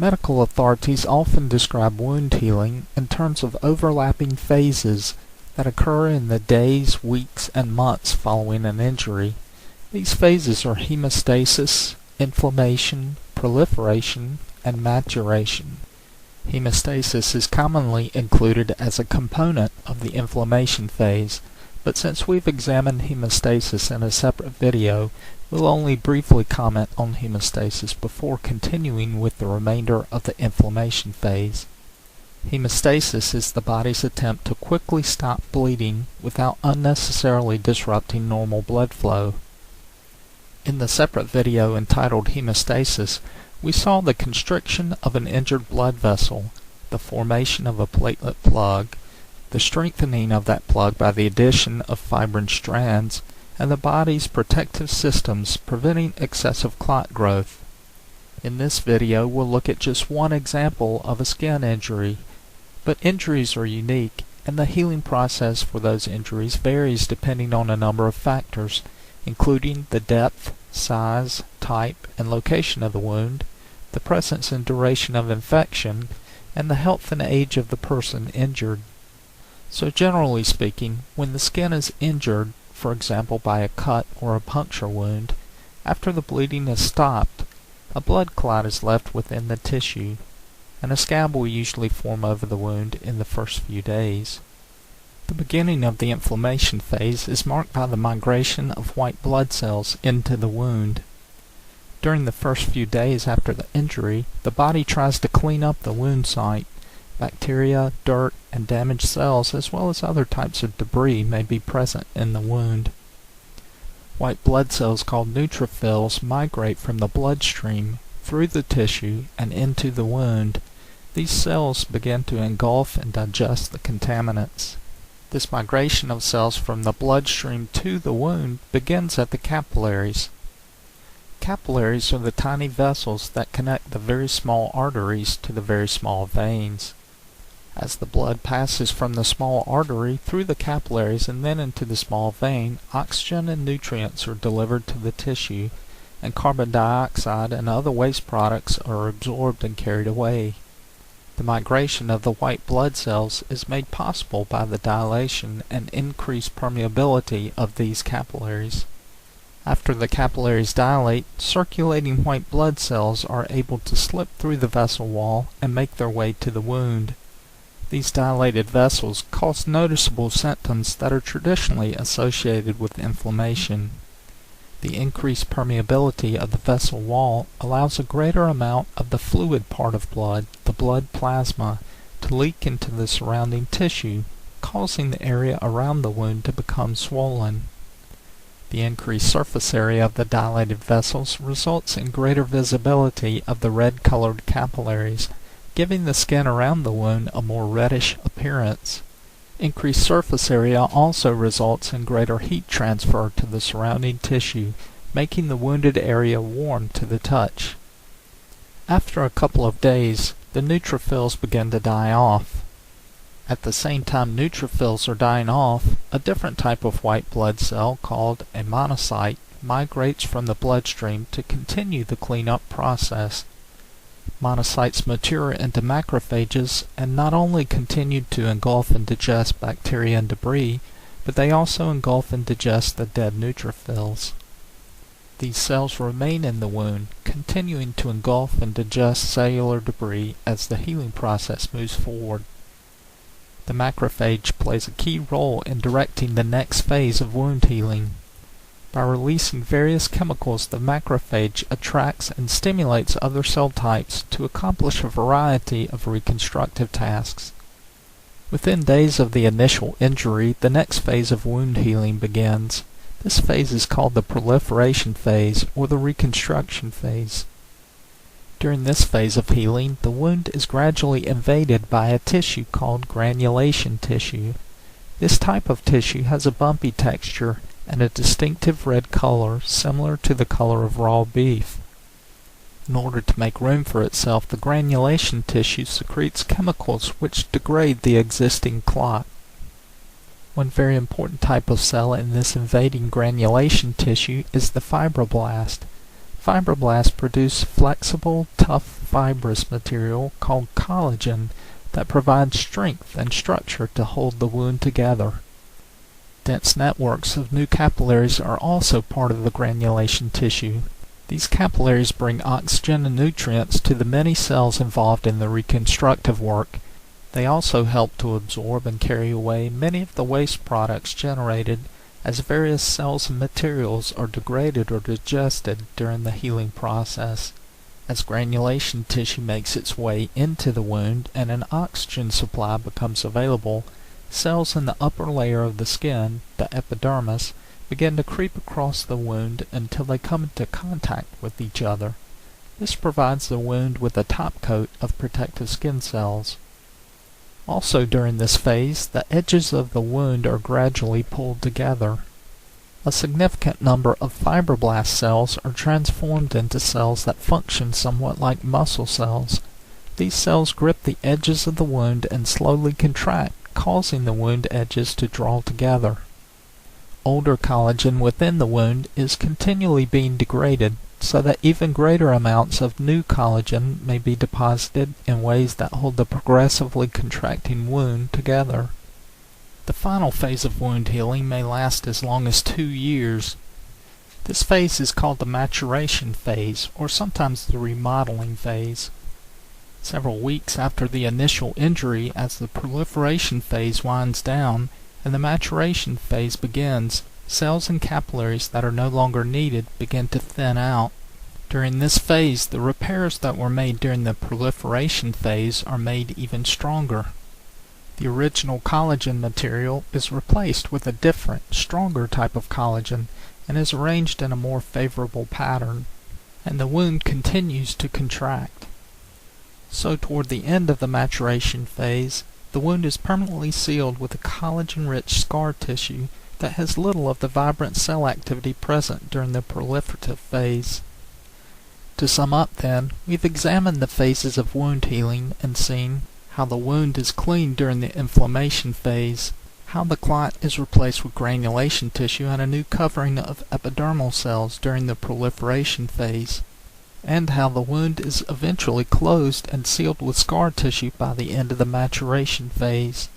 Medical authorities often describe wound healing in terms of overlapping phases that occur in the days, weeks, and months following an injury. These phases are hemostasis, inflammation, proliferation, and maturation. Hemostasis is commonly included as a component of the inflammation phase, but since we've examined hemostasis in a separate video, we'll only briefly comment on hemostasis before continuing with the remainder of the inflammation phase. Hemostasis is the body's attempt to quickly stop bleeding without unnecessarily disrupting normal blood flow. In the separate video entitled Hemostasis, we saw the constriction of an injured blood vessel, the formation of a platelet plug, the strengthening of that plug by the addition of fibrin strands, and the body's protective systems preventing excessive clot growth. In this video, we'll look at just one example of a skin injury, but injuries are unique, and the healing process for those injuries varies depending on a number of factors, including the depth, size, type, and location of the wound, the presence and duration of infection, and the health and age of the person injured. So generally speaking, when the skin is injured, for example by a cut or a puncture wound, after the bleeding is stopped, a blood clot is left within the tissue, and a scab will usually form over the wound in the first few days. The beginning of the inflammation phase is marked by the migration of white blood cells into the wound. During the first few days after the injury, the body tries to clean up the wound site. Bacteria, dirt, and damaged cells, as well as other types of debris, may be present in the wound. White blood cells called neutrophils migrate from the bloodstream through the tissue and into the wound. These cells begin to engulf and digest the contaminants. This migration of cells from the bloodstream to the wound begins at the capillaries. Capillaries are the tiny vessels that connect the very small arteries to the very small veins. As the blood passes from the small artery through the capillaries and then into the small vein, oxygen and nutrients are delivered to the tissue, and carbon dioxide and other waste products are absorbed and carried away. The migration of the white blood cells is made possible by the dilation and increased permeability of these capillaries. After the capillaries dilate, circulating white blood cells are able to slip through the vessel wall and make their way to the wound. These dilated vessels cause noticeable symptoms that are traditionally associated with inflammation. The increased permeability of the vessel wall allows a greater amount of the fluid part of blood, the blood plasma, to leak into the surrounding tissue, causing the area around the wound to become swollen. The increased surface area of the dilated vessels results in greater visibility of the red-colored capillaries, giving the skin around the wound a more reddish appearance. Increased surface area also results in greater heat transfer to the surrounding tissue, making the wounded area warm to the touch. After a couple of days, the neutrophils begin to die off. At the same time neutrophils are dying off, a different type of white blood cell called a monocyte migrates from the bloodstream to continue the cleanup process. Monocytes mature into macrophages and not only continue to engulf and digest bacteria and debris, but they also engulf and digest the dead neutrophils. These cells remain in the wound, continuing to engulf and digest cellular debris as the healing process moves forward. The macrophage plays a key role in directing the next phase of wound healing. By releasing various chemicals, the macrophage attracts and stimulates other cell types to accomplish a variety of reconstructive tasks. Within days of the initial injury, the next phase of wound healing begins. This phase is called the proliferation phase or the reconstruction phase. During this phase of healing, the wound is gradually invaded by a tissue called granulation tissue. This type of tissue has a bumpy texture and a distinctive red color similar to the color of raw beef. In order to make room for itself, the granulation tissue secretes chemicals which degrade the existing clot. One very important type of cell in this invading granulation tissue is the fibroblast. Fibroblasts produce flexible, tough, fibrous material called collagen that provides strength and structure to hold the wound together. Dense networks of new capillaries are also part of the granulation tissue. These capillaries bring oxygen and nutrients to the many cells involved in the reconstructive work. They also help to absorb and carry away many of the waste products generated as various cells and materials are degraded or digested during the healing process. As granulation tissue makes its way into the wound and an oxygen supply becomes available, cells in the upper layer of the skin, the epidermis, begin to creep across the wound until they come into contact with each other. This provides the wound with a top coat of protective skin cells. Also during this phase, the edges of the wound are gradually pulled together. A significant number of fibroblast cells are transformed into cells that function somewhat like muscle cells. These cells grip the edges of the wound and slowly contract, causing the wound edges to draw together. Older collagen within the wound is continually being degraded, so that even greater amounts of new collagen may be deposited in ways that hold the progressively contracting wound together. The final phase of wound healing may last as long as 2 years. This phase is called the maturation phase, or sometimes the remodeling phase. Several weeks after the initial injury, as the proliferation phase winds down and the maturation phase begins, cells and capillaries that are no longer needed begin to thin out. During this phase, the repairs that were made during the proliferation phase are made even stronger. The original collagen material is replaced with a different, stronger type of collagen and is arranged in a more favorable pattern, and the wound continues to contract. So toward the end of the maturation phase, the wound is permanently sealed with a collagen-rich scar tissue that has little of the vibrant cell activity present during the proliferative phase. To sum up then, we've examined the phases of wound healing and seen how the wound is cleaned during the inflammation phase, how the clot is replaced with granulation tissue and a new covering of epidermal cells during the proliferation phase, and how the wound is eventually closed and sealed with scar tissue by the end of the maturation phase.